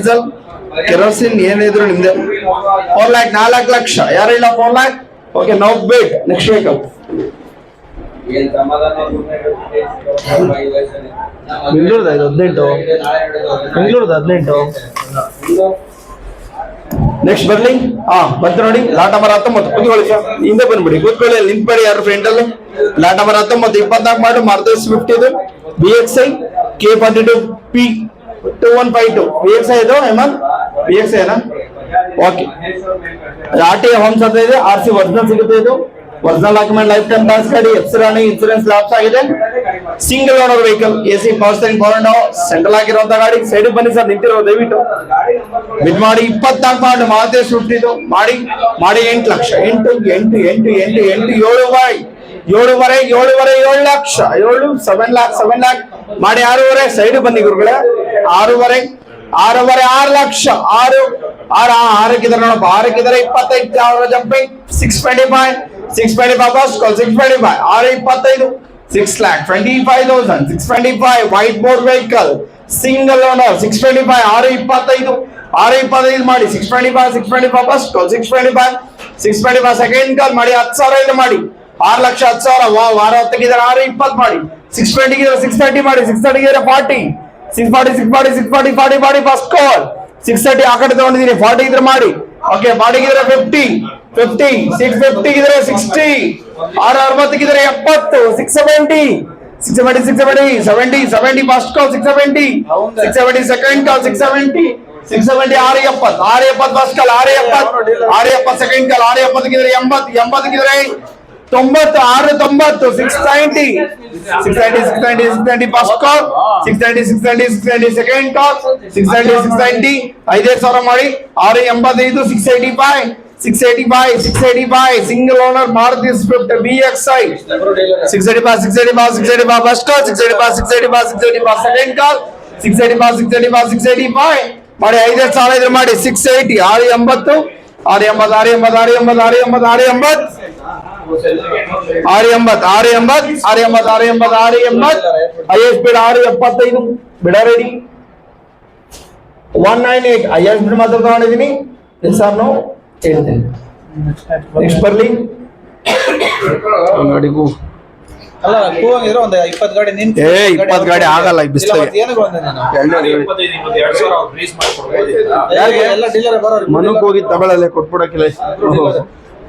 Diesel kerosene ಏನಿದ್ರು ನಿಮ್ದೆ 4 lakh 4 lakh ಯಾರು ಇಲ್ಲ 4 lakh. ಓಕೆ ನೌ ಬೇಟ್ ನೆಕ್ಸ್ಟ್ ವೆಹಿಕಲ್ ಬೆಂಗಳೂರದ 18 ನೆಕ್ಸ್ಟ್ ಬರ್ಲಿ ಬಂತು ನೋಡಿ ಲಾಟ್ ನಂಬರ್ 19 ಕೂತ್ಕೊಳ್ಳಿ ಸರ್ ಹಿಂದೆ ಬಂದ್ಬಿಡಿ ಕೂತ್ಕೊಳ್ಳಿ ನಿಂತ್ಬೇಡಿ ಯಾರು ಫ್ರೆಂಡ್ ಅಲ್ಲಿ ಲಾಟ್ ನಂಬರ್ 19 24 ಮಾಡಿ ಮಾರುತಿ ಸ್ವಿಫ್ಟ್ ಇದು BXI K42 P2152 BXI ಇದು ಹೇಮಂತ್ BXI ನಾ ಓಕೆ RTA ಹೋಮ್ಸ್ ಅಂತ ಇದೆ RC ಒರಿಜಿನಲ್ ಸಿಗುತ್ತೆ ಇದು original document life time pass ಗಾಡಿ ಎಫ್ಸಿರಾಣಿ ಇನ್ಸೂರೆನ್ಸ್ ಲಾಪ್ಸ್ ಆಗಿದೆ single owner vehicle AC power steering power window central ಆಗಿರುವಂತ ಗಾಡಿ ಸೈಡ್ ಬನ್ನಿ ಸರ್ ನಿಂತಿರೋ ದಯವಿಟ್ಟು ಬಿಡ್ ಮಾಡಿ 24 ಮಾಡಿ ಮಾರುತಿ ಸ್ವಿಫ್ಟ್ ಇದು ಮಾಡಿ 8 ಲಕ್ಷ 8 7 ಲಕ್ಷ 7 lakh ಮಾಡಿ 6.5 ಸೈಡ್ ಬನ್ನಿ ಗುರುಗಳೇ 6.5 6 ಲಕ್ಷ 6 ನೋಡಪ್ಪ 25,000 ಜಂಪಿಂಗ್ 625 ಬಸ್ ಕಾಲ್ 625 625 6,25,000 625 white board vehicle single owner 625 625 ಮಾಡಿ 625 ಬಸ್ ಕಾಲ್ 625 ಸೆಕೆಂಡ್ ಕಾಲ್ ಮಾಡಿ 10,000 ಇದು ಮಾಡಿ 6 ಲಕ್ಷ 10,000 ವಾರ ಹೊತ್ತಿಗಿದ್ದಾರೆ 620 ಮಾಡಿ 620 630 ಮಾಡಿ 630 40 640 ಮಾಡಿ ಫಸ್ಟ್ ಕಾಲ್ 630 ಆ ಕಡೆ ತಗೊಂಡಿದ್ದೀನಿ 40 ಇದ್ರೆ ಮಾಡಿ ಓಕೆ 40 ಇದ್ರೆ 50 650 ಇದ್ರೆ 60 660 ಇದ್ರೆ 70 670 ಫಸ್ಟ್ ಕಾಲ್ 670 ಸೆಕೆಂಡ್ ಕಾಲ್ 670 670 670 ಫಸ್ಟ್ ಕಾಲ್ 670 ಸೆಕೆಂಡ್ ಕಾಲ್ 670 ಇದ್ರೆ 80 ಇದ್ರೆ 90 690 ಫಸ್ಟ್ ಕಾಲ್ 690 ಸೆಕೆಂಡ್ ಕಾಲ್ 690 5,000 ಮಾಡಿ 685 685 single owner Maruti Swift BXI 685 first call 685 second ಕಾಲ್ 685 ಮಾಡಿ 5,000 ಇದ್ರೆ ಮಾಡಿ 680 680 ಹೈಯೆಸ್ಟ್ ಬಿಡ್ 675 ಬಿಡ ರೆಡಿ 198 ಹೈಯೆಸ್ಟ್ ಬಿಡ್ ಮಾತ್ರ ತಗೊಂಡಿದ್ದೀನಿ ಎಸ್ ಆರ್ ನೋ ಹೇಳ್ತೇನೆ ನೆಕ್ಸ್ಟ್ ಬರ್ಲಿ ಗಾಡಿಗೂ ಅಲ್ಲ ಕೂಗಿದ್ರೆ ಒಂದು 20 ಗಾಡಿ ನಿಂತು 20 ಗಾಡಿ ಆಗಲ್ಲ ಬಿಸ್ಲಾಗೆ ಎಲ್ಲ ಡೀಲರ್ ಬರೋರು ಮನುಕ್ ಹೋಗಿ ತಗೊಳ್ಳಲ್ಲ ಕೊಟ್ಬಿಡಕ್ಕಿಲ್ಲ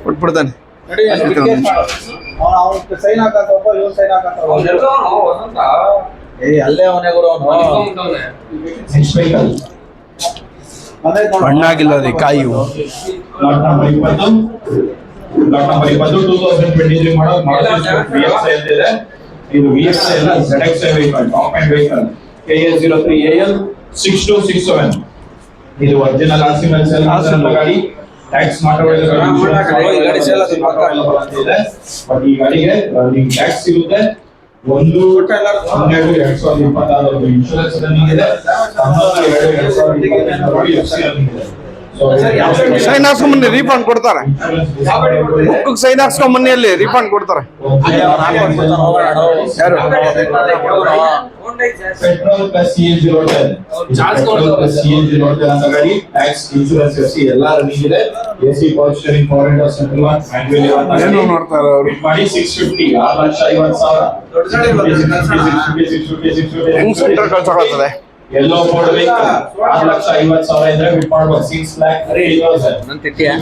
ಕೊಟ್ಬಿಡ್ತಾನೆ ಸೈನ್ ಹಾಕಂತಪ್ಪ ಇವ್ರು ಸೈನ್ ಹಾಕಂತ ಅಲ್ಲೇ ಅವನೇ ಗುರು ಹಣ್ಣಾಗಿಲ್ಲ ರೀ ಕಾಯಿ ನಂಬರ್ 20 2023 ಮಾಡೋ BXI ಇದೆ ಇದು BXI ಅಲ್ಲ ZXI vehicle top end vehicle KA03AL 6267 ಇದು ಒರಿಜಿನಲ್ ಆರ್ಸಿಎಲ್ ಸೆಲ್ ಗಾಡಿ ಟ್ಯಾಕ್ಸ್ ಮಾಡಬಹುದು ಗಾಡಿ ಸೇಲ್ ಅದು ಇದೆ ಬಟ್ ಈ ಗಾಡಿಗೆ ಟ್ಯಾಕ್ಸ್ ಸಿಗುತ್ತೆ 1/12/2026 ಇನ್ಶೂರೆನ್ಸ್ ರನ್ನಿಂಗ್ ಇದೆ 11/2/2025 ಸೈನ್ ಹಾಕ್ಸ್ಕೊಂಡ್ ಬನ್ನಿ ರೀಫಂಡ್ ಕೊಡ್ತಾರೆ ಬುಕ್ ಸೈನ್ ಹಾಕ್ಸ್ಕೊಂಡ್ ಬನ್ನಿ ಅಲ್ಲಿ ರೀಫಂಡ್ ಕೊಡ್ತಾರೆ ಪೆಟ್ರೋಲ್ ಪ್ಲಸ್ CNG ಅಂತ ಗಾಡಿ ಟ್ಯಾಕ್ಸ್ ಇನ್ಶೂರೆನ್ಸ್ ಎಫ್ಸಿ ಎಲ್ಲ ರನ್ನಿಂಗ್ ಇದೆ AC power steering power window central one manual ಏನು ನೋಡ್ತಾರೆ ಅವರು ಮಾಡಿ 650 6,50,000 ಹೆಂಗ್ ಸೆಂಟರ್ ಕಳ್ಸೋಕಾಗ್ತದೆ ಯೆಲ್ಲೋ ಬೋರ್ಡ್ ವೆಹಿಕಲ್ 6,50,000 ಇದ್ರೆ ಬಿಟ್ ಮಾಡ್ಬೋದು 6,30,000 ನನ್ನ ತಿಟ್ಟಿಯಾ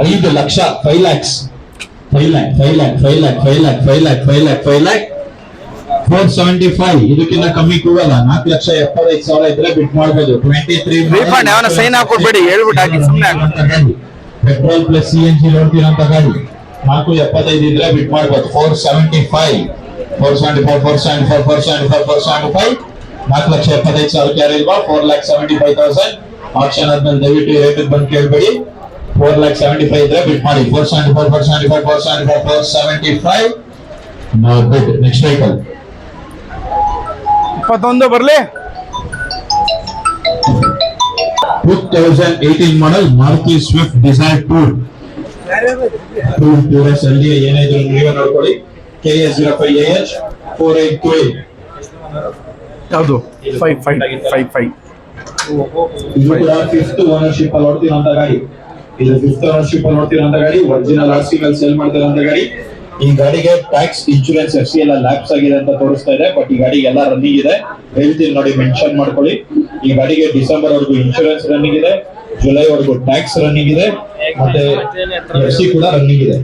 5 ಲಕ್ಷ 5 lakhs 5 lakh 475 ಇದಕ್ಕಿಂತ ಕಮ್ಮಿ ಕೂಗಲ್ಲ 4,75,000 ಇದ್ರೆ ಬಿಟ್ ಮಾಡಬಹುದು 23 ರೀಫಂಡ್ ಯಾವನ ಸೈನ್ ಹಾಕೊಡ್ಬೇಡಿ ಹೇಳ್ಬಿಟ್ಟು ಹಾಕಿ ಸುಮ್ಮನೆ ಪೆಟ್ರೋಲ್ ಪ್ಲಸ್ CNG ನೋಡ್ತಿರೋಂತ ಗಾಡಿ 475 ಇದ್ರೆ ಬಿಟ್ ಮಾಡಬಹುದು 475 4,75,000 ಯಾರು ಇಲ್ವಾ 4,75,000 ಆಪ್ಷನ್ ಆದ್ಮೇಲೆ ದಯವಿಟ್ಟು ರೇಟ್ ಬಂದು ಕೇಳಬೇಡಿ 4,75,000 ಇದ್ರೆ ಬಿಟ್ ಮಾಡಿ 475 no bid next vehicle 21 ಬರ್ಲಿ. 2018 model Maruti Swift Desire Tour. ಟೂರಸ್ ಅಲ್ಲಿ ಏನಾದ್ರು ನೀವೇ ನೋಡ್ಕೊಳ್ಳಿ. KA05AH 482. ಯಾವುದು 5555 ಇದು ಕೂಡ ಫಿಫ್ತ್ ಓನರ್ಶಿಪ್ ಅಲ್ಲಿ ನೋಡ್ತಿರೋಂತ ಗಾಡಿ. ಇದು ಫಿಫ್ತ್ ಓನರ್ಶಿಪ್ ಅಲ್ಲಿ ನೋಡ್ತಿರೋಂತ ಗಾಡಿ. ಒರಿಜಿನಲ್ RC ಮೇಲೆ ಸೇಲ್ ಮಾಡ್ತಿರೋಂತ ಗಾಡಿ. ಈ ಗಾಡಿಗೆ ಟ್ಯಾಕ್ಸ್, ಇನ್ಶೂರೆನ್ಸ್, FC ಎಲ್ಲ ಲ್ಯಾಪ್ಸ್ ಆಗಿದೆ ಅಂತ ತೋರಿಸ್ತಾ ಇದೆ. ಬಟ್ ಈ ಗಾಡಿಗೆ ಎಲ್ಲ ರನ್ನಿಂಗ್ ಇದೆ. ಹೇಳ್ತೀನಿ ನೋಡಿ, ಮೆನ್ಷನ್ ಮಾಡ್ಕೊಳ್ಳಿ. ಈ ಗಾಡಿಗೆ ಡಿಸೆಂಬರ್ ವರೆಗೂ ಇನ್ಶೂರೆನ್ಸ್ ರನ್ನಿಂಗ್ ಇದೆ, ಜುಲೈ ವರೆಗೂ ಟ್ಯಾಕ್ಸ್ ರನ್ನಿಂಗ್ ಇದೆ, ಮತ್ತೆ FC ಕೂಡ ರನ್ನಿಂಗ್ ಇದೆ.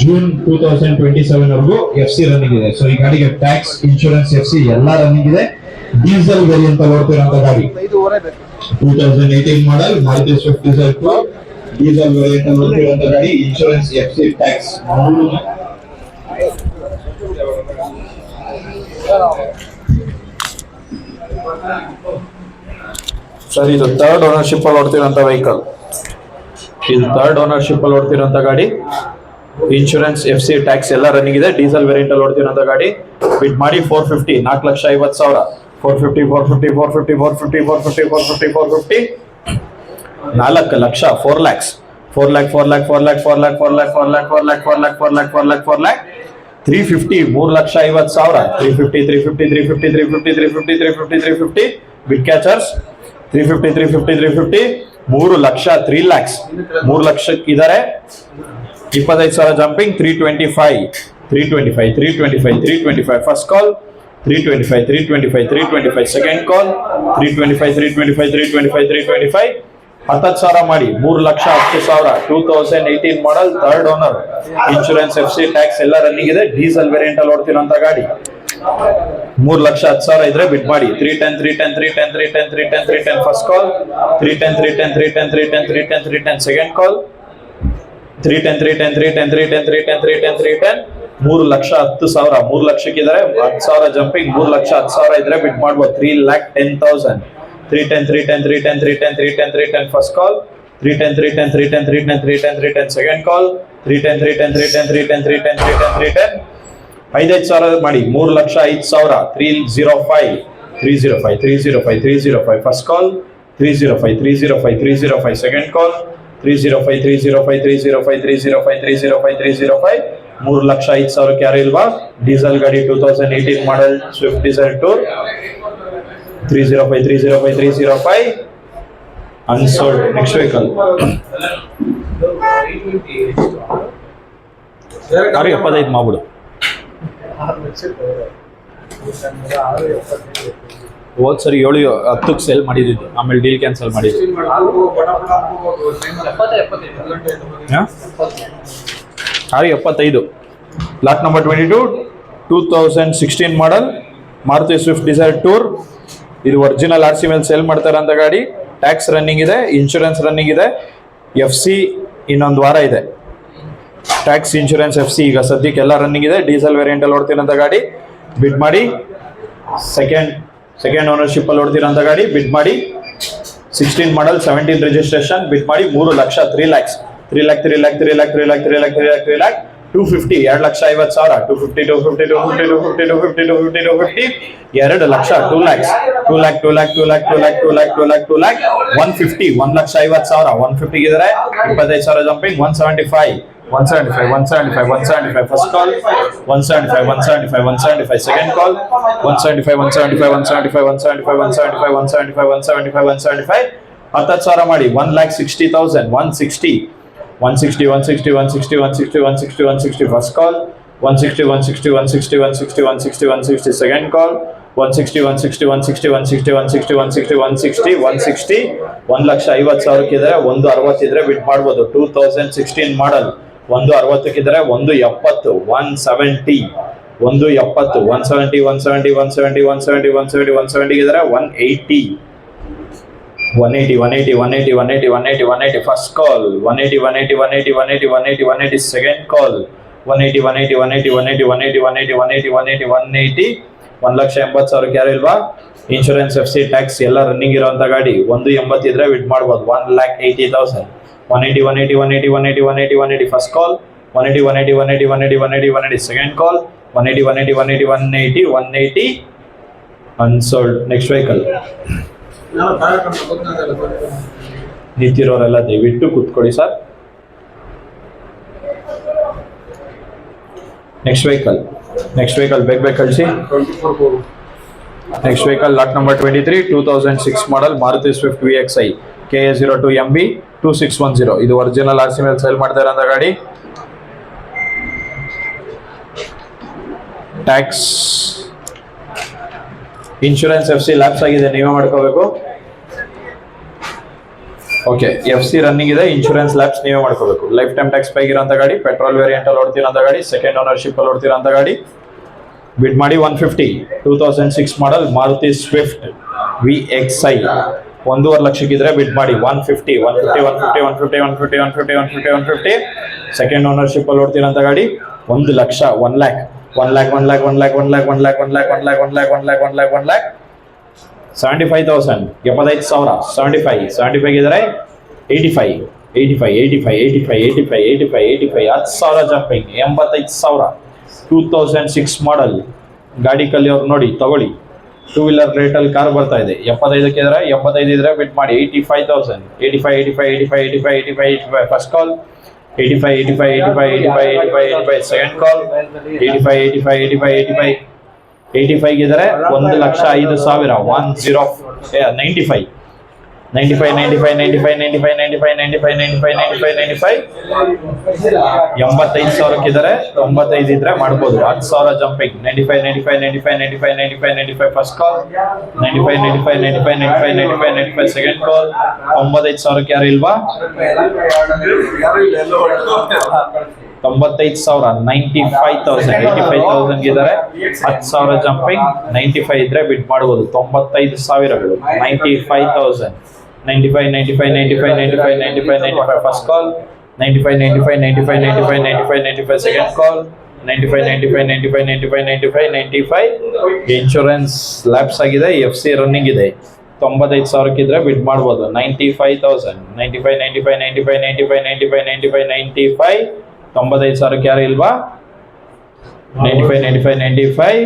ಜೂನ್ 2027 ವರೆಗೂ FC ರನ್ನಿಂಗ್ ಇದೆ. ಸೊ ಈ ಗಾಡಿಗೆ ಟ್ಯಾಕ್ಸ್, ಇನ್ಶೂರೆನ್ಸ್, FC ಎಲ್ಲ ರನ್ನಿಂಗ್ ಇದೆ. ಡೀಸೆಲ್ ವೇರಿಯಂಟ್ ಅಲ್ಲಿ ಓಡ್ತಿರೋಂತ ಗಾಡಿ. 2018 model Maruti Swift Dzire tour, diesel variant ಅಲ್ಲಿ ಓಡ್ತಿರೋಂತ ಗಾಡಿ. ಇನ್ಶೂರೆನ್ಸ್, FC, ಟ್ಯಾಕ್ಸ್ ಸರ್, ಇದು ಥರ್ಡ್ ಓನರ್ಶಿಪ್ ಅಲ್ಲಿ ಓಡ್ತಿರೋಂಥ ವೆಹಿಕಲ್. ಇದು ಥರ್ಡ್ ಓನರ್ಶಿಪ್ ಅಲ್ಲಿ ಓಡ್ತಿರೋಂಥ ಗಾಡಿ. ಇನ್ಶೂರೆನ್ಸ್, FC, ಟ್ಯಾಕ್ಸ್ ಎಲ್ಲ ರನ್ನಿಂಗ್ ಇದೆ. ಡೀಸೆಲ್ ವೇರಿಯಂಟ್ ಅಲ್ಲಿ ಓಡ್ತಿರೋಂಥ ಗಾಡಿ. ಬಿಡ್ ಮಾಡಿ 450, 4,50,000. 450, 450, 450, 450, 450, 450, 450, 4 lakh, 4 lakhs, 4 lakh, 4 lakh, 4 lakh, 4 lakh, 4 lakh, 4 lakh, 4 lakh, 4 lakh, 4 lakh, 4 lakh, 4 lakh, 350, 3,50,000, 350, 350, 350, 350, 350, 350, 350, bid catchers 350, 350, 350, 3 lakh, 3 lakhs, 3 ಲಕ್ಷಕ್ಕಿದ್ದಾರೆ. 25,000 jumping, 325, 325, 325, 325 first call, 325, 325, 325 second call, 325, 325, 325, 325 10,000 ಮಾಡಿ 3,10,000. 2018 model, third owner, insurance, FC, tax ಎಲ್ಲ ರನ್ನಿಂಗ್ ಇದೆ. ಡೀಸೆಲ್ ವೇರಿಯಂಟ್ ಅಲ್ಲಿ ಓಡ್ತಿರೋಂಥ ಗಾಡಿ. 3,10,000 ಇದ್ರೆ ಬಿಡ್ ಮಾಡಿ 310, 310, 310, 310, 310, 310 ಫಸ್ಟ್ ಕಾಲ್, 310, 310, 310, 310, 310, 310 ಸೆಕೆಂಡ್ ಕಾಲ್, 310, 310, 310, 310, 310, 310, 310 3,10,000. 3 ಲಕ್ಷಕ್ಕಿದ್ದಾರೆ. 10,000 ಜಂಪಿಂಗ್, 3,10,000 ಇದ್ರೆ ಬಿಡ್ ಮಾಡ್ಬೋದು 3,10,000. 310, 310, 310, 310, 310, 310 ಫಸ್ಟ್ ಕಾಲ್, 310, 310, 310, 310, 310, 310 ಸೆಕೆಂಡ್ ಕಾಲ್, 310, 310, 310, 310, 310, 310, 310 5,000 ಮಾಡಿ 3,05,000. 305, 305, 305, 305 ಫಸ್ಟ್ ಕಾಲ್, 305, 305, 305 ಸೆಕೆಂಡ್ ಕಾಲ್, 305, 305, 305, 305, 305, 305 3,05,000 ಯಾರು ಇಲ್ವಾ? ಡೀಸೆಲ್ ಗಾಡಿ 2018 ಮಾಡಲ್ Swift Dzire tour. 305, 305, 305 unsold. Next vehicle 75 ಮಾಡ್ಬಿಡು. ಹೋದ್ ಸರಿ 7-10 ಸೇಲ್ ಮಾಡಿದ್ದು, ಆಮೇಲೆ ಡೀಲ್ ಕ್ಯಾನ್ಸಲ್ ಮಾಡಿದ್ದು. 75 ಲಾಟ್ ನಂಬರ್ 22, 2016 ಮಾಡಲ್ ಮಾರುತಿ ಸ್ವಿಫ್ಟ್ ಡಿಸೈರ್ ಟೂರ್. ಇದು ಒರಿಜಿನಲ್ RC ಮೇಲೆ ಸೇಲ್ ಮಾಡ್ತಾರಂತ ಗಾಡಿ. ಟ್ಯಾಕ್ಸ್ ರನ್ನಿಂಗ್ ಇದೆ, ಇನ್ಶೂರೆನ್ಸ್ ರನ್ನಿಂಗ್ ಇದೆ, FC ಇನ್ನೊಂದು ವಾರ ಇದೆ. ಟ್ಯಾಕ್ಸ್, ಇನ್ಶೂರೆನ್ಸ್, FC ಈಗ ಸದ್ಯಕ್ಕೆ ಎಲ್ಲ ರನ್ನಿಂಗ್ ಇದೆ. ಡೀಸೆಲ್ ವೇರಿಯಂಟ್ ಅಲ್ಲಿ ಓಡ್ತಿರೋಂಥ ಗಾಡಿ. ಬಿಡ್ ಮಾಡಿ ಸೆಕೆಂಡ್ ಓನರ್ಶಿಪ್ ಅಲ್ಲಿ ಓಡ್ತಿರೋಂಥ ಗಾಡಿ. ಬಿಡ್ ಮಾಡಿ 16 ಮಾಡಲ್, 17 ರಿಜಿಸ್ಟ್ರೇಷನ್. ಬಿಡ್ ಮಾಡಿ 3 lakh, 3 lakhs, 3 lakh, 3 lakh, 3 lakh, 3 lakh, 3 lakh, 3 lakh, 3 lakh 250, 2,50,000. 250, 250, 250, 250, 250, 250, 250 2 lakh, 2 lakhs, 2 lakh, 2 lakh, 2 lakh, 2 lakh, 2 lakh, 2 lakh, 2 lakh 150, 1,50,000. 150 ಇದ್ದಾರೆ. 25,000 ಜಂಪಿಂಗ್, 175, 175, 175, 175 ಫಸ್ಟ್ ಕಾಲ್, 175, 175, 175 ಸೆಕೆಂಡ್ ಕಾಲ್, 175, 175, 175, 175, 175, 175, 175, 175 10,000 ಮಾಡಿ 1,60,000. 160, 160, 160, 160, 160, 160, 160 ಫಸ್ಟ್ ಕಾಲ್, 160, 160, 160, 160, 160, 160 ಸೆಕೆಂಡ್ ಕಾಲ್, 160, 160, 160, 160, 160, 160, 160, 160 1,50,000 ಇದ್ರೆ. 160 ಇದ್ರೆ ಬಿಡ್ ಮಾಡ್ಬೋದು. 2016 ಮಾಡಲ್, 160 170, 170, 170, 170, 170, 170, 170, 170, 170 ಇದ್ರೆ 180, 180, 180, 180, 180, 180, 180 ಫಸ್ಟ್ ಕಾಲ್, 180, 180, 180, 180, 180, 180 ಸೆಕೆಂಡ್ ಕಾಲ್, 180, 180, 180, 180, 180, 180, 180, 180, 180 1,80,000 ಯಾರು ಇಲ್ವಾ? ಇನ್ಶೂರೆನ್ಸ್, FC, ಟ್ಯಾಕ್ಸ್ ಎಲ್ಲ ರನ್ನಿಂಗ್ ಇರೋಂಥ ಗಾಡಿ. 180 ಇದ್ರೆ ಬಿಡ್ ಮಾಡ್ಬೋದು 1,80,000. 180, 180, 180, 180, 180, 180 first call, 180, 180, 180, 180, 180, 180 second call, 180, 180, 180, 180, 180 unsold. Next vehicle. ನಿಂತಿರೋರೆಲ್ಲ ದಯವಿಟ್ಟು ಕೂತ್ಕೊಳ್ಳಿ ಸರ್. ನೆಕ್ಸ್ಟ್ ವೆಹಿಕಲ್ ಬೇಗ ಕಳಿಸಿ. Next vehicle lot number 23 2006 model Maruti Swift VXI KA02 MB 2610. ಇದು ಒರಿಜಿನಲ್ RC ಮೇಲೆ ಸೇಲ್ ಮಾಡ್ತಾ ಇರೋಂಥ ಗಾಡಿ. ಟ್ಯಾಕ್ಸ್ ಇನ್ಶೂರೆನ್ಸ್ FC ಲ್ಯಾಪ್ಸ್ ಆಗಿದೆ, ನೀವೇ ಮಾಡ್ಕೋಬೇಕು. ಓಕೆ, FC ರನ್ನಿಂಗ್ ಇದೆ, ಇನ್ಶೂರೆನ್ಸ್ ಲ್ಯಾಪ್ಸ್ ನೀವೇ ಮಾಡ್ಕೋಬೇಕು. ಲೈಫ್ ಟೈಮ್ ಟ್ಯಾಕ್ಸ್ ಪೇ ಆಗಿರೋಂಥ ಗಾಡಿ, ಪೆಟ್ರೋಲ್ ವೇರಿಯಂಟ್ ಅಲ್ಲಿ ಓಡ್ತಿರೋಂಥ ಗಾಡಿ, ಸೆಕೆಂಡ್ ಓನರ್ಶಿಪ್ ಅಲ್ಲಿ ಓಡ್ತಿರೋಂಥ ಗಾಡಿ. ಬಿಡ್ ಮಾಡಿ 150 2006 ಮಾಡಲ್ ಮಾರುತಿ ಸ್ವಿಫ್ಟ್ VXI 1.5 ಲಕ್ಷಕ್ಕಿದ್ರೆ ಬಿಡ್ ಮಾಡಿ 150. ಸೆಕೆಂಡ್ ಓನರ್ಶಿಪ್ ಅಲ್ಲಿ ಓಡ್ತಿರೋಂಥ ಗಾಡಿ, 1 ಲಕ್ಷ 1 ಲ್ಯಾಕ್ 75,000 75,000 75 ಇದ್ರೆ 85 10,000 ಜಂಪಿಂಗ್ 85,000. 2006 ಮಾಡಲ್ ಗಾಡಿ ಕಲಿಯೋರು ನೋಡಿ ತಗೊಳ್ಳಿ. 2 ವೀಲರ್ ರೇಟಲ್ಲಿ ಕಾರ್ ಬರ್ತಾ ಇದೆ. 75ಕ್ಕೆ ಇದ್ರೆ 85 ಇದ್ರೆ ಬಿಟ್ ಮಾಡಿ 85,000 85 ಫಸ್ಟ್ ಕಾಲ್ 85 ಸೆಕೆಂಡ್ ಕಾಲ್ 85 ಇದ್ರೆ 1,05,000 95 85,000 95 ಇದ್ರೆ ಮಾಡ್ಬೋದು. 10,000 ಜಂಪಿಂಗ್ 95 ಫಸ್ಟ್ ಕಾಲ್ 95 ಸೆಕೆಂಡ್ ಕಾಲ್ 95,000 ಯಾರು ಇಲ್ವಾ? 95,000 85,000 ಇದ್ದಾರೆ. 10,000 ಜಂಪಿಂಗ್ 95 ಇದ್ರೆ ಬಿಡ್ ಮಾಡ್ಬೋದು. 95,000 95,000 95 ಫಸ್ಟ್ ಕಾಲ್ 95 ಸೆಕೆಂಡ್ ಕಾಲ್ 95 ಇನ್ಶೂರೆನ್ಸ್ ಲ್ಯಾಪ್ಸ್ ಆಗಿದೆ, FC ರನ್ನಿಂಗ್ ಇದೆ. 95,000 ಇದ್ರೆ ಬಿಡ್ ಮಾಡ್ಬೋದು. 95,000 95,000 ಯಾರು ಇಲ್ವಾ? 95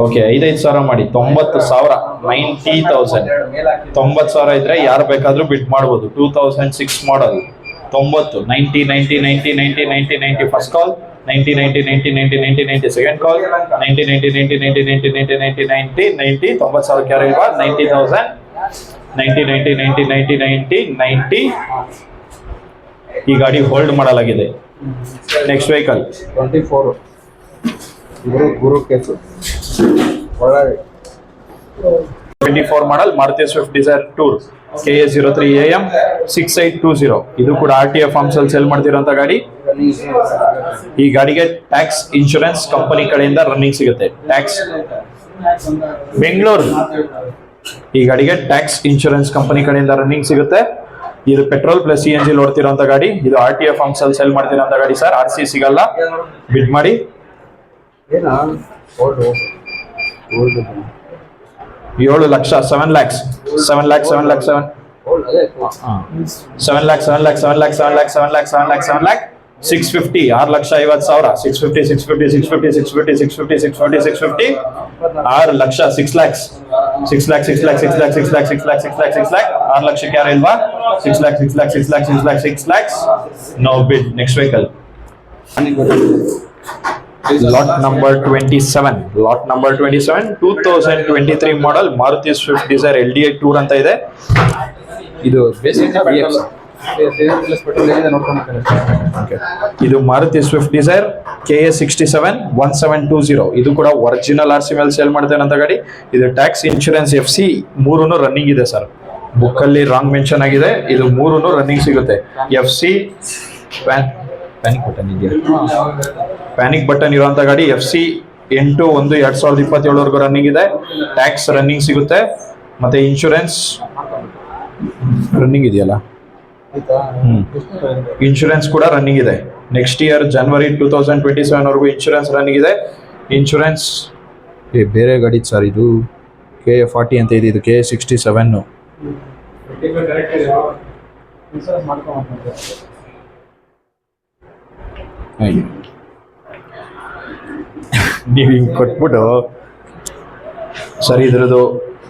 ಓಕೆ, 5,000 ಮಾಡಿ 90,000 90,000 ಇದ್ರೆ ಯಾರು ಬೇಕಾದ್ರೂ ಬಿಡ್ ಮಾಡ್ಬೋದು. 2006 ಮಾಡಲ್ 90 ಫಸ್ಟ್ ಕಾಲ್ 90 ಸೆಕೆಂಡ್ ಕಾಲ್ 90 90,000 ಯಾರು ಇಲ್ವಾ? 90,000 90 ಈ ಗಾಡಿ ಹೋಲ್ಡ್ ಮಾಡಲಾಗಿದೆ. Next vehicle 24 Guru case 24 model Maruti Swift Dzire tour KA03 AM 6820. ಇದು ಕೂಡ RTA ಫಾರ್ಮ್ಸ್ ಅಲ್ಲಿ ಸೇಲ್ ಮಾಡ್ತಿರೋಂಥ ಗಾಡಿ. ಈ ಗಾಡಿಗೆ ಟ್ಯಾಕ್ಸ್ ಇನ್ಶೂರೆನ್ಸ್ ಕಂಪನಿ ಕಡೆಯಿಂದ ರನ್ನಿಂಗ್ ಸಿಗುತ್ತೆ. ಟ್ಯಾಕ್ಸ್ ಬೆಂಗಳೂರು. ಈ ಗಾಡಿಗೆ ಟ್ಯಾಕ್ಸ್ ಇನ್ಶೂರೆನ್ಸ್ ಕಂಪನಿ ಕಡೆಯಿಂದ ರನ್ನಿಂಗ್ ಸಿಗುತ್ತೆ. ಇದು ಪೆಟ್ರೋಲ್ ಪ್ಲಸ್ CNG ಓಡ್ತಿರೋಂಥ ಗಾಡಿ. ಇದು RTA ಫಾರ್ಮ್ಸ್ ಅಲ್ಲಿ ಸೇಲ್ ಮಾಡ್ತಿರೋಂಥ ಗಾಡಿ ಸರ್. RC ಸಿಗಲ್ಲ. ಬಿಡ್ ಮಾಡಿ 7 ಲಕ್ಷ 7 lakhs 650 650,000 650 6 ಲಕ್ಷ 6 lakhs 6 ಲಕ್ಷಕ್ಕೆ ಯಾರು ಇಲ್ವಾ? 6 lakhs no bid. Next vehicle lot number 27 2023 model Maruti Swift Dzire LDI tour ಅಂತ ಇದೆ. ಇದು ಇದು ಮಾರುತಿ ಸ್ವಿಫ್ಟ್ ಡಿಸೈರ್ KA67 1720. ಇದು ಕೂಡ ಒರಿಜಿನಲ್ RC ಮೇಲೆ ಸೇಲ್ ಮಾಡ್ತೇನೆ ಗಾಡಿ. ಇದು ಟ್ಯಾಕ್ಸ್ ಇನ್ಶೂರೆನ್ಸ್ FC ಮೂರನ್ನು ರನ್ನಿಂಗ್ ಇದೆ ಸರ್. ಬುಕ್ ಅಲ್ಲಿ ರಾಂಗ್ ಮೆನ್ಷನ್ ಆಗಿದೆ. ಇದು ಮೂರನ್ನು ರನ್ನಿಂಗ್ ಸಿಗುತ್ತೆ. FC ಪ್ಯಾನಿಕ್ ಬಟನ್ ಇರುವಂತ ಗಾಡಿ. FC 8/1/2027 ರನ್ನಿಂಗ್ ಇದೆ. ಟ್ಯಾಕ್ಸ್ ರನ್ನಿಂಗ್ ಸಿಗುತ್ತೆ ಮತ್ತೆ ಇನ್ಶೂರೆನ್ಸ್ ರನ್ನಿಂಗ್ ಇದೆಯಲ್ಲ, ಇನ್ಶೂರೆನ್ಸ್ ಕೂಡ ರನ್ನಿಂಗ್ ಇದೆ. ನೆಕ್ಸ್ಟ್ ಇಯರ್ January 2027 ವರೆಗೂ ಇನ್ಶೂರೆನ್ಸ್ ರನ್ನಿಂಗ್ ಇದೆ. ಇನ್ಶೂರೆನ್ಸ್ ಬೇರೆ ಗಾಡಿ ಸರ್. ಇದು KA40 ಅಂತ ಇದೆ. ಇದು KA67. ನೀವು ಹಿಂಗೆ ಕೊಟ್ಬಿಟ್ಟು ಸರ್ ಇದ್ರದ್ದು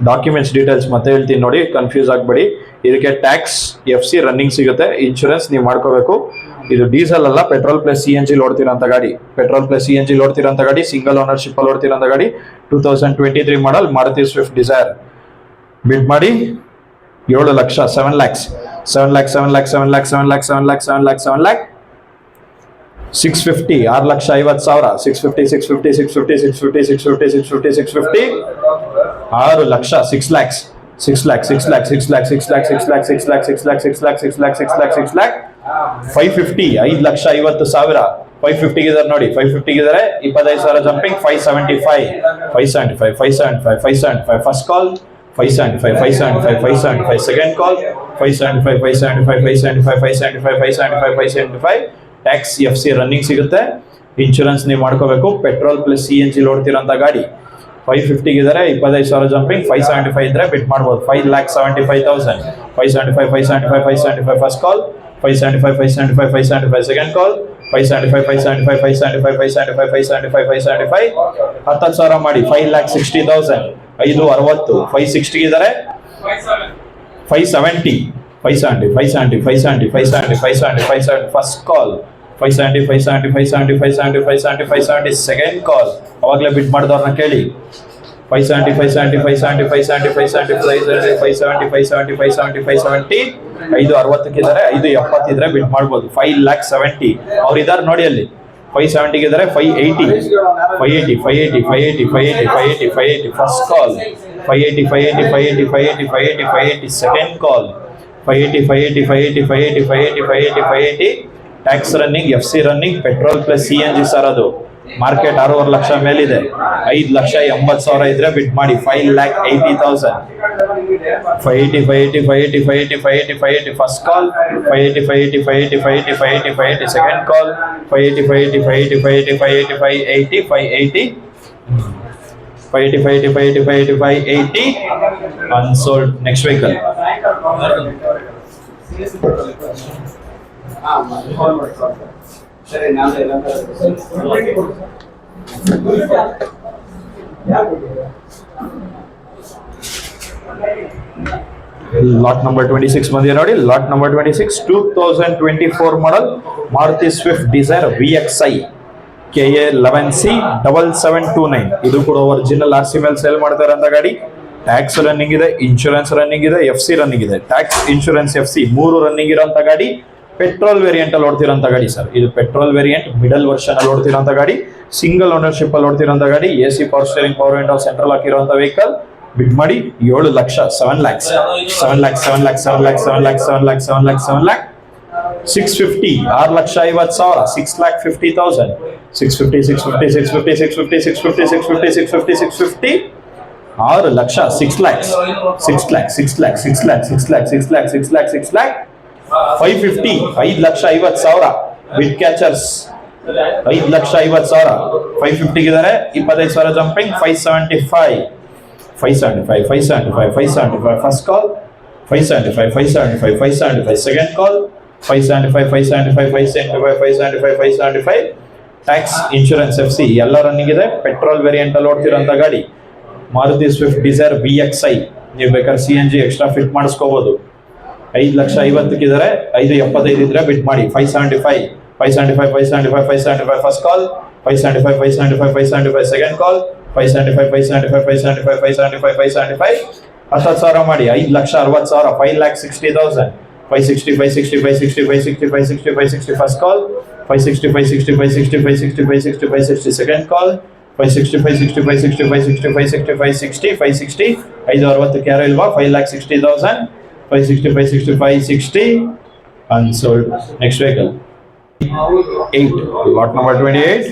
ಡಾಕ್ಯುಮೆಂಟ್ಸ್ ಡೀಟೇಲ್ಸ್ ಮತ್ತೆ ಹೇಳ್ತೀನಿ ನೋಡಿ, ಕನ್ಫ್ಯೂಸ್ ಆಗಬೇಡಿ. ಇದಕ್ಕೆ ಟ್ಯಾಕ್ಸ್ FC ರನ್ನಿಂಗ್ ಸಿಗುತ್ತೆ, ಇನ್ಶೂರೆನ್ಸ್ ನೀವು ಮಾಡ್ಕೋಬೇಕು. ಇದು ಡೀಸೆಲ್ ಅಲ್ಲ, ಪೆಟ್ರೋಲ್ ಪ್ಲಸ್ CNG ಓಡ್ತಿರೋಂಥ ಗಾಡಿ. ಪೆಟ್ರೋಲ್ ಪ್ಲಸ್ CNG ಓಡ್ತಿರೋಂಥ ಗಾಡಿ, ಸಿಂಗಲ್ ಓನರ್ಶಿಪ್ ಅಲ್ಲಿ ಓಡ್ತಿರೋಂಥ ಗಾಡಿ. 2023 ಮಾಡಲ್ ಮಾರುತಿ ಸ್ವಿಫ್ಟ್ ಡಿಸೈರ್. ಬಿಡ್ ಮಾಡಿ 7 ಲಕ್ಷ, 7 lakhs, 7 lakhs, 7 lakhs, 7 lakhs, 7 lakhs, 7 lakhs, 7 lakhs, 7 lakh, 650, 6,50,000, 650, 650, 650, 650, 650, 650, 650, 6 lakh, 6 lakhs, 6 lakhs, 6 lakhs, 6 lakhs, 6 lakhs, 6 lakhs, 6 lakhs, 6 lakhs, 6 lakhs, 6 lakhs, 6 lakhs, 6 lakh, 550, 5,50,000, 550 ಗಿದ್ದಾರೆ ನೋಡಿ, 550 ಗಿದ್ದಾರೆ, 25,000 jumping, 575, 575, 575, 575, first call, 575, 575, 575, second call, 575, 575, 575, 575, 575, 575, tax FC running ಸಿಗುತ್ತೆ. Insurance ನೀವು ಮಾಡ್ಕೋಬೇಕು. Petrol plus CNG ಓಡ್ತಿರೋಂಥ ಗಾಡಿ. 550 ಗಿದ್ದಾರೆ, 25,000 jumping, 575 ಇದ್ರೆ ಬಿಟ್ ಮಾಡ್ಬೋದು. 5,75,000, 575, 575, 575, first call, 575, 575, 575, second call, 575, 575, 575, 575, 575, 575, 10,000 ಮಾಡಿ, 5,60,000, 560, 560 ಗಿದ್ದಾರೆ, 570, 570, 570, 570, 570, 570, 570, ಫಸ್ಟ್ ಕಾಲ್, 570, 570, 570, 570, 570, 570, ಸೆಕೆಂಡ್ ಕಾಲ್. ಅವಾಗಲೇ ಬಿಟ್ ಮಾಡಿದವ್ರನ್ನ ಕೇಳಿ. 570, 570, 570, 570, 570, 570, 570, 570, 570, 560 ಇದ್ದಾರೆ, 570 ಇದ್ರೆ ಬಿಟ್ ಮಾಡ್ಬೋದು. 5,70,000 ಅವ್ರು ಇದಾರೆ ನೋಡಿ ಅಲ್ಲಿ. 570 ಇದ್ದಾರೆ, 580, 580, 580, 580, 580, 580, 580, ಫಸ್ಟ್ ಕಾಲ್, 580, 580, 580, 580, 580, 580, ಸೆಕೆಂಡ್ ಕಾಲ್, 580, 580, 580, 580, 580, 580, 580, tax running, FC running, petrol plus CNG sir. ಅದು ಮಾರ್ಕೆಟ್ 6.5 ಲಕ್ಷ ಮೇಲಿದೆ. 5,80,000 ಇದ್ರೆ ಬಿಟ್ ಮಾಡಿ. 5,80,000, 580, 580, 580, 580, 580, 580, ಫಸ್ಟ್ ಕಾಲ್, 580, 580, 580, 580, 580, 580, ಸೆಕೆಂಡ್ ಕಾಲ್, 580, 580, 580, 580, 580, 580, 580, 580, 580, 580, 580, 580, unsold. Next vehicle. ಸರಿ, ನಾನು ಎಲ್ಲ ಲಾಟ್ ನಂಬರ್ 26 ಬಂದಿದೆ ನೋಡಿ. Lot number 26, 2024 model Maruti Swift Dzire VXI KA 11C 7729. ಇದು ಕೂಡ ಒರಿಜಿನಲ್ RC ಮೇಲೆ ಸೇಲ್ ಮಾಡ್ತಾ ಇರೋಂಥ ಗಾಡಿ. ಟ್ಯಾಕ್ಸ್ ರನ್ನಿಂಗ್ ಇದೆ, ಇನ್ಶೂರೆನ್ಸ್ ರನ್ನಿಂಗ್ ಇದೆ, FC ರನ್ನಿಂಗ್ ಇದೆ. ಟ್ಯಾಕ್ಸ್, ಇನ್ಶೂರೆನ್ಸ್, FC 3 ರನ್ನಿಂಗ್ ಇರೋಂಥ ಗಾಡಿ. ಪೆಟ್ರೋಲ್ ವೇರಿಯಂಟ್ ಅಲ್ಲಿ ಓಡ್ತಿರೋಂಥ ಗಾಡಿ ಸರ್. ಇದು ಪೆಟ್ರೋಲ್ ವೇರಿಯಂಟ್ ಮಿಡಲ್ ವರ್ಷನ್ ಅಲ್ಲಿ ಓಡ್ತಿರೋಂಥ ಗಾಡಿ. ಸಿಂಗಲ್ ಓನರ್ಶಿಪ್ ಅಲ್ಲಿ ಓಡ್ತಿರೋಂಥ ಗಾಡಿ. AC power steering, power window, central ಹಾಕಿರೋಂಥ ವೆಹಿಕಲ್. ಬಿಡ್ ಮಾಡಿ 7 ಲಕ್ಷ, 7 lakhs, 7 lakhs, 7 lakhs, 7 lakhs, 7 lakhs, 7 lakhs, 7 lakhs, 7 lakh, 650, 6,50,000, 6,50,000, 650, 650, 650, 650, 650, 650, 650, 650, 6 lakh, 6 lakhs, 6 lakhs, 6 lakhs, 6 lakhs, 6 lakhs, 6 lakhs, 6 lakhs, 6 lakh, 550, 5,50,000, bid catchers, 5,50,000, 550 ಗಿದ್ದಾರೆ, 25,000 jumping, 575, 575, 575, 575, first call, 575, 575, 575, second call, 575, 575, 575, 575, 575, tax, insurance, FC ಎಲ್ಲ running ಇದೆ. Petrol variant ಅಲ್ಲಿ ಓಡ್ತಿರೋಂಥ ಗಾಡಿ Maruti Swift Dzire VXI. ನೀವು ಬೇಕಾದ್ರೆ CNG extra fit ಮಾಡಿಸ್ಕೋಬಹುದು. 5,50,000 ಇದ್ದಾರೆ, 575 ಇದ್ರೆ ಬಿಟ್ ಮಾಡಿ. 575, 575, 575, 575, ಫಸ್ಟ್ ಕಾಲ್, 575, 575, 575, ಸೆಕೆಂಡ್ ಕಾಲ್, 575, 575, 575, 575, 575, 10,000 ಮಾಡಿ. 5,60,000, 5,60,000, 560, 560, 560, 560, 560, 560, ಫಸ್ಟ್ ಕಾಲ್, 560, 560, 560, 560, 560, 560, ಸೆಕೆಂಡ್ ಕಾಲ್, 560, 560, 560, 560, 560, 560, 560, 560 ಕ್ಯಾರ ಇಲ್ವಾ? 5,60,000, 560, 560, 560, unsold. Next vehicle. 8, lot number 28,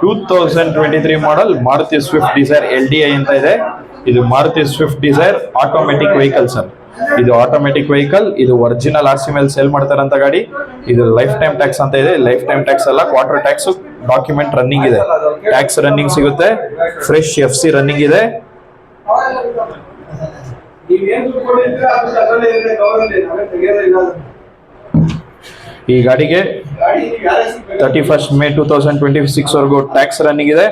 2023 model Maruti Swift Desire LDI ಅಂತ ಇದೆ. ಇದು Maruti Swift desire automatic vehicle sir. ಇದು ಆಟೋಮೆಟಿಕ್ ವೆಹಿಕಲ್. ಇದು ಒರಿಜಿನಲ್ RC ಮೇಲೆ ಸೇಲ್ ಮಾಡ್ತಾರಂತ ಗಾಡಿ. ಇದು ಲೈಫ್ ಟೈಮ್ ಟ್ಯಾಕ್ಸ್ ಅಂತ ಇದೆ. ಲೈಫ್ ಟೈಮ್ ಟ್ಯಾಕ್ಸ್ ಅಲ್ಲ, ಕ್ವಾರ್ಟರ್ ಟ್ಯಾಕ್ಸ್. ಡಾಕ್ಯುಮೆಂಟ್ ರನ್ನಿಂಗ್ ಇದೆ, ಟ್ಯಾಕ್ಸ್ ರನ್ನಿಂಗ್ ಸಿಗುತ್ತೆ. ಫ್ರೆಶ್ FC ರನ್ನಿಂಗ್ ಇದೆ. ಈ ಗಾಡಿಗೆ 31st May 2026 ವರೆಗೂ ಟ್ಯಾಕ್ಸ್ ರನ್ನಿಂಗ್ ಇದೆ.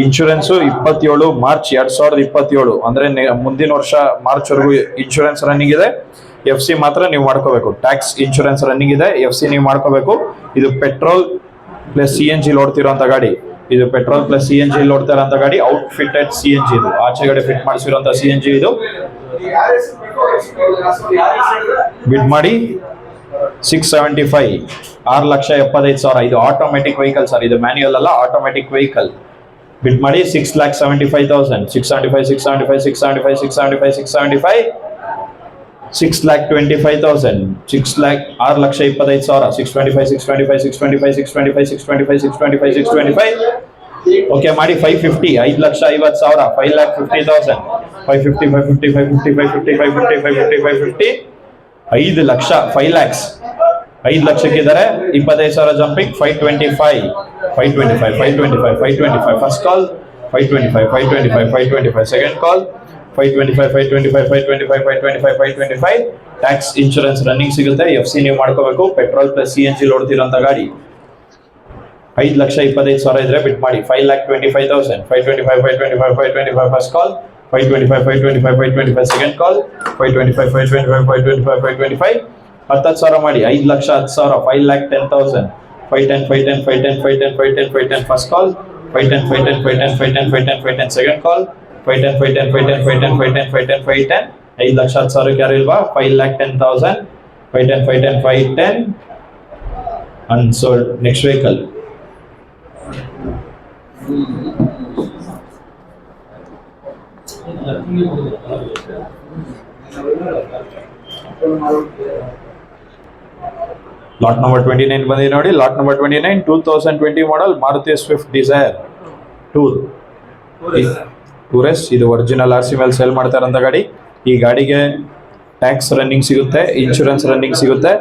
ಇನ್ಶೂರೆನ್ಸ್ 27 ಮಾರ್ಚ್ 2027 ಅಂದ್ರೆ ಮುಂದಿನ ವರ್ಷ ಮಾರ್ಚ್ ವರೆಗೂ ಇನ್ಶೂರೆನ್ಸ್ ರನ್ನಿಂಗ್ ಇದೆ. FC ಮಾತ್ರ ನೀವು ಮಾಡ್ಕೋಬೇಕು. ಟ್ಯಾಕ್ಸ್ ಇನ್ಶೂರೆನ್ಸ್ ರನ್ನಿಂಗ್ ಇದೆ, FC ನೀವು ಮಾಡ್ಕೋಬೇಕು. ಇದು ಪೆಟ್ರೋಲ್ ಪ್ಲಸ್ CNG ಓಡ್ತಿರೋಂಥ ಗಾಡಿ. ಇದು ಪೆಟ್ರೋಲ್ ಪ್ಲಸ್ CNG ಓಡ್ತಾ ಇರೋಂಥ ಗಾಡಿ. ಔಟ್ ಫಿಟೆಡ್ CNG ಇದು, ಆಚೆಗಡೆ ಫಿಟ್ ಮಾಡಿಸಿರುವಂತ CNG ಇದು. ಬಿಡ್ ಮಾಡಿ 675, 6,75,000. ಇದು ಆಟೋಮೆಟಿಕ್ ವೆಹಿಕಲ್ ಸರ್, ಇದು ಮ್ಯಾನ್ಯುಯಲ್ ಅಲ್ಲ, ಆಟೋಮೆಟಿಕ್ ವೆಹಿಕಲ್. ಬಿಡ್ ಮಾಡಿ 6,75,000, 675, 675, 675, 675, 675, 6,25,000, 6,25,000, 625, 625, 625, 625, 625, 625, 625. ಓಕೆ ಮಾಡಿ 550, 5,50,000, 5,50,000, 550, 550, 550, 550, 550, 550, 550, 5 lakh, 5 lakhs, 5 ಲಕ್ಷಕ್ಕಿದ್ದಾರೆ. 25,000 jumping, 525, 525, 525, 525. First call 525, 525, 525. Second ಕಾಲ್ 525, 525, 525, 525, 525. ಟ್ಯಾಕ್ಸ್ ಇನ್ಶೂರೆನ್ಸ್ ರನ್ನಿಂಗ್ ಸಿಗುತ್ತೆ. FC ನೀವು ಮಾಡ್ಕೋಬೇಕು. ಪೆಟ್ರೋಲ್ ಪ್ಲಸ್ CNG ಓಡ್ತಿರೋಂಥ ಗಾಡಿ. 5,25,000 ಇದ್ರೆ ಬಿಟ್ ಮಾಡಿ 5,25,000, 525, 525, 525. First call 525, 525, 525. ಸೆಕೆಂಡ್ ಕಾಲ್ 525, 525, 525, 525. 10,000 ಮಾಡಿ 5,10,000, 5,10,000, 510, 510, 510, 510, 510, 510. First call 510, 510, 510, 510, 510, 510. ಸೆಕೆಂಡ್ ಕಾಲ್ 510, 510, 510, 510, 510, 510, 510. 5,10,000 ಯಾರು ಇಲ್ವಾ? 5,10,000, 510, 510, 510. Unsold. Next vehicle. Lot number 29 ಬಂದಿದೆ ನೋಡಿ. ಲಾಟ್ ನಂಬರ್ 29, 2020 ಮಾಡಲ್ ಮಾರುತಿ ಸ್ವಿಫ್ಟ್ ಡಿಸೈರ್ ಟೂರೆಸ್. ಇದು ಒರಿಜಿನಲ್ RC ಮೇಲೆ ಸೇಲ್ ಮಾಡ್ತಾ ಇರೋಂಥ ಗಾಡಿ. ಈ ಗಾಡಿಗೆ ಟ್ಯಾಕ್ಸ್ ರನ್ನಿಂಗ್ ಸಿಗುತ್ತೆ, ಇನ್ಶೂರೆನ್ಸ್ ರನ್ನಿಂಗ್ ಸಿಗುತ್ತೆ.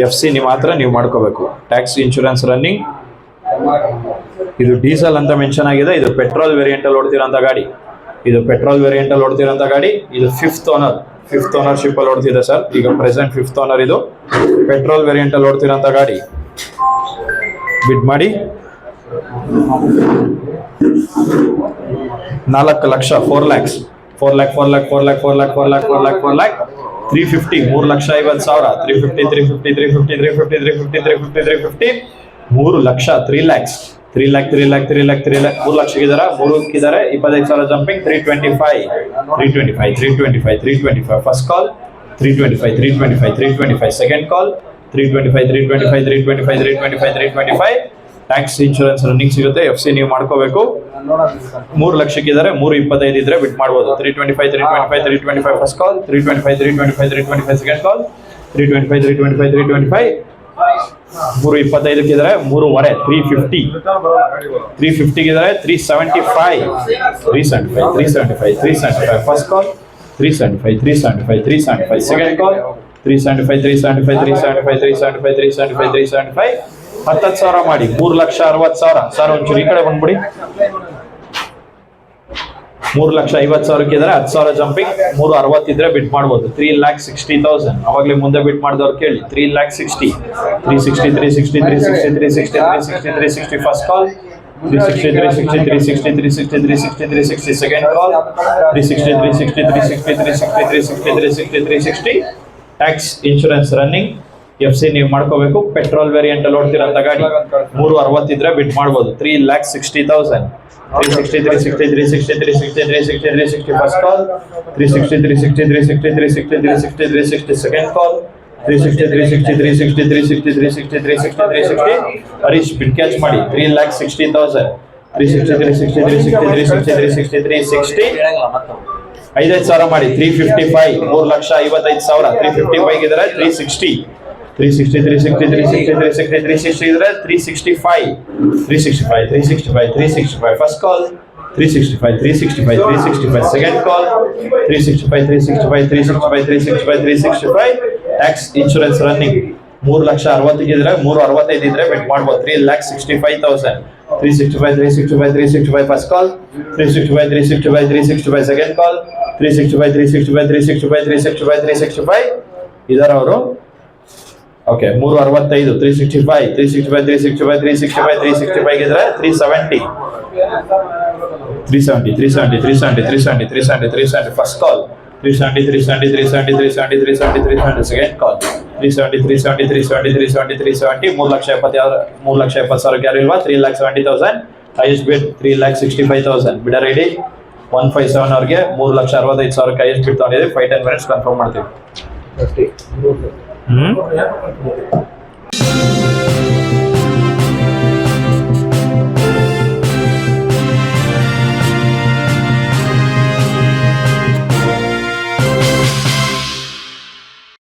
FC ಮಾತ್ರ ನೀವು ಮಾಡ್ಕೋಬೇಕು. Tax insurance running. ಇದು ಡೀಸೆಲ್ ಅಂತ ಮೆನ್ಷನ್ ಆಗಿದೆ. ಇದು ಪೆಟ್ರೋಲ್ ವೇರಿಯಂಟ್ ಅಲ್ಲಿ ಓಡ್ತಿರೋಂಥ ಗಾಡಿ. ಇದು ಪೆಟ್ರೋಲ್ ವೇರಿಯಂಟ್ ಅಲ್ಲಿ ಓಡ್ತಿರೋಂಥ ಗಾಡಿ. ಇದು ಫಿಫ್ತ್ ಓನರ್ಶಿಪ್ ಅಲ್ಲಿ ಓಡ್ತಿದೆ ಸರ್. ಈಗ ಪ್ರೆಸೆಂಟ್ 5th ಓನರ್. ಇದು ಪೆಟ್ರೋಲ್ ವೇರಿಯಂಟ್ ಅಲ್ಲಿ ಓಡ್ತಿರೋಂಥ ಗಾಡಿ. ಬಿಡ್ ಮಾಡಿ 4 lakh, 4 lakhs, 4 lakh, 4 lakh, 4 lakh, 4 lakh, 4 lakh, 4 lakh, 4 lakh, 350, 3,50,000, 350, 350, 350, 350, 350, 350, 350, 3 lakh, 3 lakhs, 3 lakh, 3 lakh, 3 lakh, 3 lakh, 3 ಲಕ್ಷಕ್ಕಿದ್ದಾರೆ. 3 25,000 jumping, 325, 325, 325, 325. First call 325, 325, 325. Second call 325, 325, 325, 325, 325. Tax insurance running ಸಿಗುತ್ತೆ. FC ನೀವು ಮಾಡ್ಕೋಬೇಕು. 3 ಲಕ್ಷಕ್ಕಿದ್ದಾರೆ. 325 ಇದ್ರೆ ಬಿಟ್ ಮಾಡ್ಬೋದು. 325, 325, 325. First call 325, 325, 325. Second call 325, 325, 325. 325 3.5, 350, 350 375, 375, 375, 375. First call 375, 375, 375. Second ಕಾಲ್ 375, 375, 375, 375, 375, 375. 10,000 ಮಾಡಿ 3,60,000. ಸರ್ ಒಂಚೂರು ಈ ಕಡೆ ಬಂದ್ಬಿಡಿ. 3,50,000 ಇದ್ದಾರೆ. 10,000 ಜಂಪಿಂಗ್. 360 ಇದ್ರೆ ಬಿಟ್ ಮಾಡ್ಬೋದು. 3,60,000. ಅವಾಗಲೇ ಮುಂದೆ ಬಿಟ್ ಮಾಡಿದವ್ರು ಕೇಳಿ. 3,60,000, 360, 360, 360, 360, 360, 360. First call 360, 360, 360, 360, 360, 360. Second call 360, 360, 360, 360, 360, 360, 360. Tax insurance running. FC ನೀವು ಮಾಡ್ಕೋಬೇಕು. ಪೆಟ್ರೋಲ್ ವೇರಿಯಂಟ್ ಅಲ್ಲಿ ಓಡ್ತಿರೋಂಥ ಗಾಡಿ. 360 ಇದ್ರೆ ಬಿಟ್ ಮಾಡ್ಬೋದು. 3,60,000, 360, 360, 360, 360, 360, 360. First call 360, 360, 360, 360, 360, 360. Second call 360, 360, 360, 360, 360, 360, 360. Harish bid catch ಮಾಡಿ 3,60,000, 360, 360, 360, 360, 360, 360. 5,000 ಮಾಡಿ 355, 3,55,000. 355 ಇದ್ರೆ 360, 360, 360, 360, 360, 360 ಇದ್ರೆ 365, 365, 365, 365. First call 365, 365, 365. ಸೆಕೆಂಡ್ ಕಾಲ್ 365, 365, 365, 365, 365. Tax insurance running. 3,60,000 ಇದ್ರೆ 365 ಇದ್ರೆ ಬಿಟ್ ಮಾಡ್ಬೋದು. 3,65,000, 365, 365, 365. First call 365, 365, 365. ಸೆಕೆಂಡ್ ಕಾಲ್ 365, 365, 365, 365, 365. ಇದಾರ ಅವರು. ಓಕೆ 365, 365, 365, 365, 365, 365 ಇದ್ರೆ 370, 370 first call. 370 second call. 370 3 lakh 70,000 ಯಾರು ಇಲ್ವಾ? 3,70,000 highest bid 3,65,000 ಬಿಡರ್ ಐಡಿ 157 ಅವ್ರಿಗೆ 3,65,000 highest bid ತಗೊಂಡಿದ್ದೀವಿ. 5-10 minutes ಕನ್ಫರ್ಮ್ ಮಾಡ್ತೀವಿ.